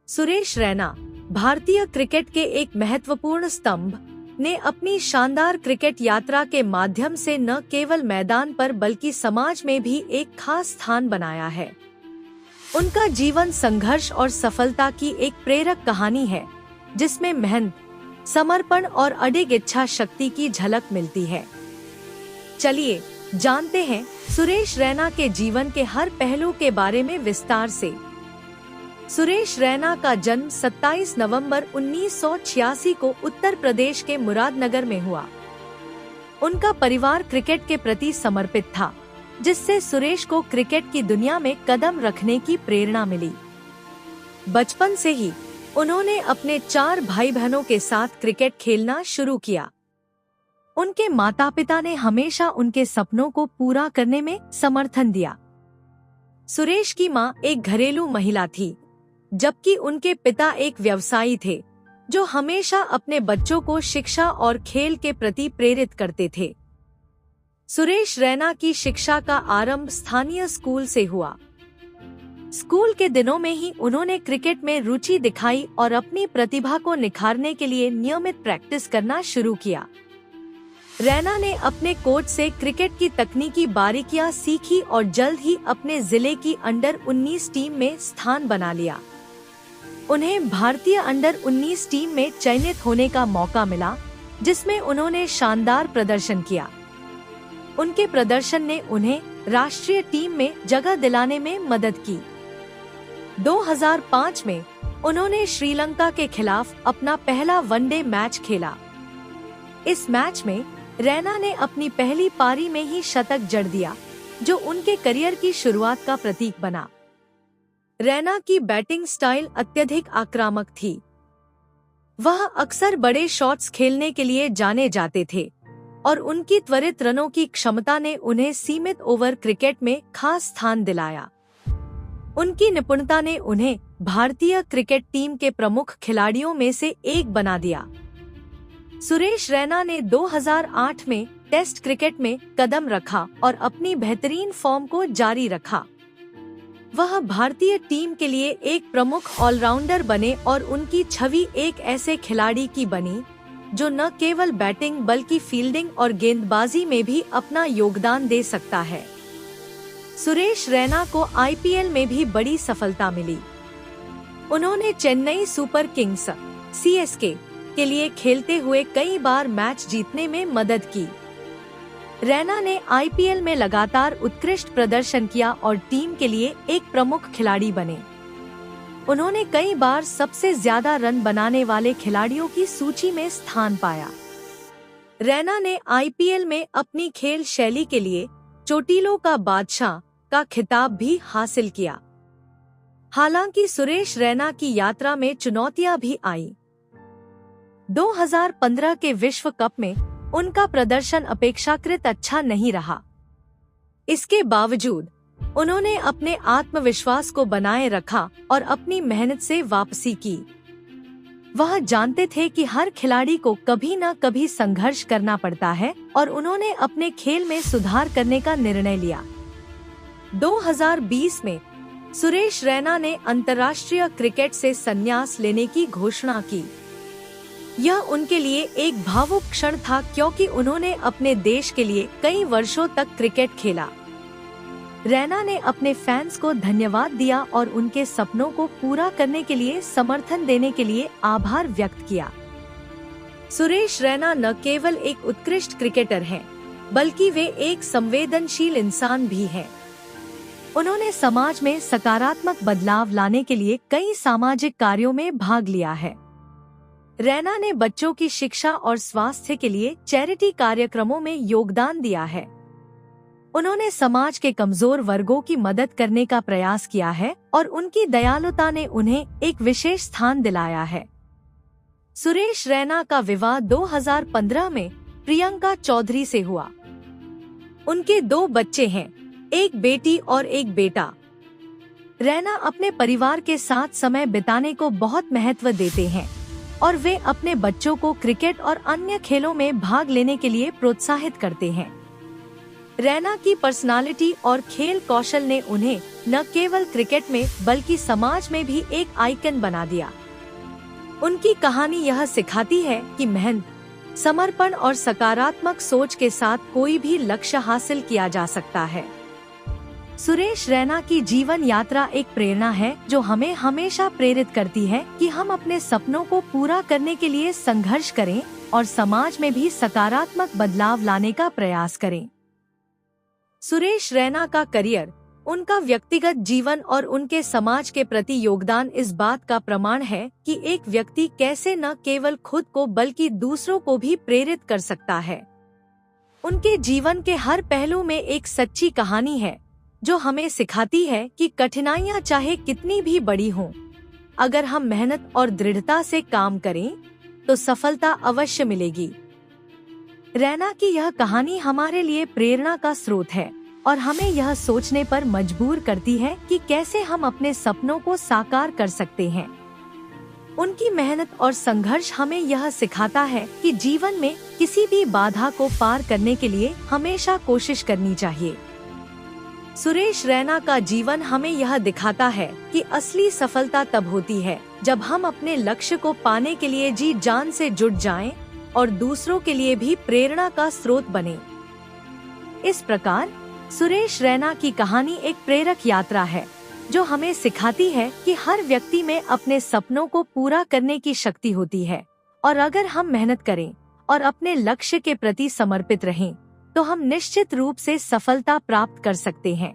सुरेश रैना, भारतीय क्रिकेट के एक महत्वपूर्ण स्तंभ, ने अपनी शानदार क्रिकेट यात्रा के माध्यम से न केवल मैदान पर बल्कि समाज में भी एक खास स्थान बनाया है। उनका जीवन संघर्ष और सफलता की एक प्रेरक कहानी है, जिसमें मेहनत, समर्पण और अडिग इच्छा शक्ति की झलक मिलती है। चलिए जानते हैं सुरेश रैना के जीवन के हर पहलू के बारे में विस्तार से। सुरेश रैना का जन्म 27 नवंबर 1986 को उत्तर प्रदेश के मुरादनगर में हुआ। उनका परिवार क्रिकेट के प्रति समर्पित था, जिससे सुरेश को क्रिकेट की दुनिया में कदम रखने की प्रेरणा मिली। बचपन से ही उन्होंने अपने 4 भाई बहनों के साथ क्रिकेट खेलना शुरू किया। उनके माता पिता ने हमेशा उनके सपनों को पूरा करने में समर्थन दिया। सुरेश की मां एक घरेलू महिला थी, जबकि उनके पिता एक व्यवसायी थे, जो हमेशा अपने बच्चों को शिक्षा और खेल के प्रति प्रेरित करते थे। सुरेश रैना की शिक्षा का आरंभ स्थानीय स्कूल से हुआ। स्कूल के दिनों में ही उन्होंने क्रिकेट में रुचि दिखाई और अपनी प्रतिभा को निखारने के लिए नियमित प्रैक्टिस करना शुरू किया। रैना ने अपने कोच से क्रिकेट की तकनीकी बारीकियां सीखी और जल्द ही अपने जिले की अंडर 19 टीम में स्थान बना लिया। उन्हें भारतीय अंडर 19 टीम में चयनित होने का मौका मिला, जिसमें उन्होंने शानदार प्रदर्शन किया। उनके प्रदर्शन ने उन्हें राष्ट्रीय टीम में जगह दिलाने में मदद की। 2005 में उन्होंने श्रीलंका के खिलाफ अपना पहला वनडे मैच खेला। इस मैच में रैना ने अपनी पहली पारी में ही शतक जड़ दिया, जो उनके करियर की शुरुआत का प्रतीक बना। रैना की बैटिंग स्टाइल अत्यधिक आक्रामक थी। वह अक्सर बड़े शॉट्स खेलने के लिए जाने जाते थे और उनकी त्वरित रनों की क्षमता ने उन्हें सीमित ओवर क्रिकेट में खास स्थान दिलाया। उनकी निपुणता ने उन्हें भारतीय क्रिकेट टीम के प्रमुख खिलाड़ियों में से एक बना दिया। सुरेश रैना ने 2008 में टेस्ट क्रिकेट में कदम रखा और अपनी बेहतरीन फॉर्म को जारी रखा। वह भारतीय टीम के लिए एक प्रमुख ऑलराउंडर बने और उनकी छवि एक ऐसे खिलाड़ी की बनी, जो न केवल बैटिंग बल्कि फील्डिंग और गेंदबाजी में भी अपना योगदान दे सकता है। सुरेश रैना को आईपीएल में भी बड़ी सफलता मिली। उन्होंने चेन्नई सुपर किंग्स (सीएसके) के लिए खेलते हुए कई बार मैच जीतने में मदद की। रैना ने आईपीएल में लगातार उत्कृष्ट प्रदर्शन किया और टीम के लिए एक प्रमुख खिलाड़ी बने। उन्होंने कई बार सबसे ज्यादा रन बनाने वाले खिलाड़ियों की सूची में स्थान पाया। रैना ने आईपीएल में अपनी खेल शैली के लिए चोटिलों का बादशाह का खिताब भी हासिल किया। हालांकि सुरेश रैना की यात्रा में चुनौतियां भी आईं। 2015 के विश्व कप में उनका प्रदर्शन अपेक्षाकृत अच्छा नहीं रहा। इसके बावजूद उन्होंने अपने आत्मविश्वास को बनाए रखा और अपनी मेहनत से वापसी की। वह जानते थे कि हर खिलाड़ी को कभी न कभी संघर्ष करना पड़ता है और उन्होंने अपने खेल में सुधार करने का निर्णय लिया। 2020 में सुरेश रैना ने अंतर्राष्ट्रीय क्रिकेट से संन्यास लेने की घोषणा की। यह उनके लिए एक भावुक क्षण था, क्योंकि उन्होंने अपने देश के लिए कई वर्षों तक क्रिकेट खेला। रैना ने अपने फैंस को धन्यवाद दिया और उनके सपनों को पूरा करने के लिए समर्थन देने के लिए आभार व्यक्त किया। सुरेश रैना न केवल एक उत्कृष्ट क्रिकेटर हैं, बल्कि वे एक संवेदनशील इंसान भी हैं। उन्होंने समाज में सकारात्मक बदलाव लाने के लिए कई सामाजिक कार्यों में भाग लिया है। रैना ने बच्चों की शिक्षा और स्वास्थ्य के लिए चैरिटी कार्यक्रमों में योगदान दिया है। उन्होंने समाज के कमजोर वर्गों की मदद करने का प्रयास किया है और उनकी दयालुता ने उन्हें एक विशेष स्थान दिलाया है। सुरेश रैना का विवाह 2015 में प्रियंका चौधरी से हुआ। उनके 2 बच्चे हैं, एक बेटी और एक बेटा। रैना अपने परिवार के साथ समय बिताने को बहुत महत्व देते हैं और वे अपने बच्चों को क्रिकेट और अन्य खेलों में भाग लेने के लिए प्रोत्साहित करते हैं। रैना की पर्सनालिटी और खेल कौशल ने उन्हें न केवल क्रिकेट में बल्कि समाज में भी एक आइकन बना दिया। उनकी कहानी यह सिखाती है कि मेहनत, समर्पण और सकारात्मक सोच के साथ कोई भी लक्ष्य हासिल किया जा सकता है। सुरेश रैना की जीवन यात्रा एक प्रेरणा है जो हमें हमेशा प्रेरित करती है कि हम अपने सपनों को पूरा करने के लिए संघर्ष करें और समाज में भी सकारात्मक बदलाव लाने का प्रयास करें। सुरेश रैना का करियर, उनका व्यक्तिगत जीवन और उनके समाज के प्रति योगदान इस बात का प्रमाण है कि एक व्यक्ति कैसे न केवल खुद को बल्कि दूसरों को भी प्रेरित कर सकता है। उनके जीवन के हर पहलू में एक सच्ची कहानी है जो हमें सिखाती है कि कठिनाइयां चाहे कितनी भी बड़ी हों, अगर हम मेहनत और दृढ़ता से काम करें तो सफलता अवश्य मिलेगी। रैना की यह कहानी हमारे लिए प्रेरणा का स्रोत है और हमें यह सोचने पर मजबूर करती है कि कैसे हम अपने सपनों को साकार कर सकते हैं। उनकी मेहनत और संघर्ष हमें यह सिखाता है कि जीवन में किसी भी बाधा को पार करने के लिए हमेशा कोशिश करनी चाहिए। सुरेश रैना का जीवन हमें यह दिखाता है कि असली सफलता तब होती है जब हम अपने लक्ष्य को पाने के लिए जी जान से जुट जाएं और दूसरों के लिए भी प्रेरणा का स्रोत बने। इस प्रकार सुरेश रैना की कहानी एक प्रेरक यात्रा है जो हमें सिखाती है कि हर व्यक्ति में अपने सपनों को पूरा करने की शक्ति होती है और अगर हम मेहनत करें और अपने लक्ष्य के प्रति समर्पित रहें तो हम निश्चित रूप से सफलता प्राप्त कर सकते हैं।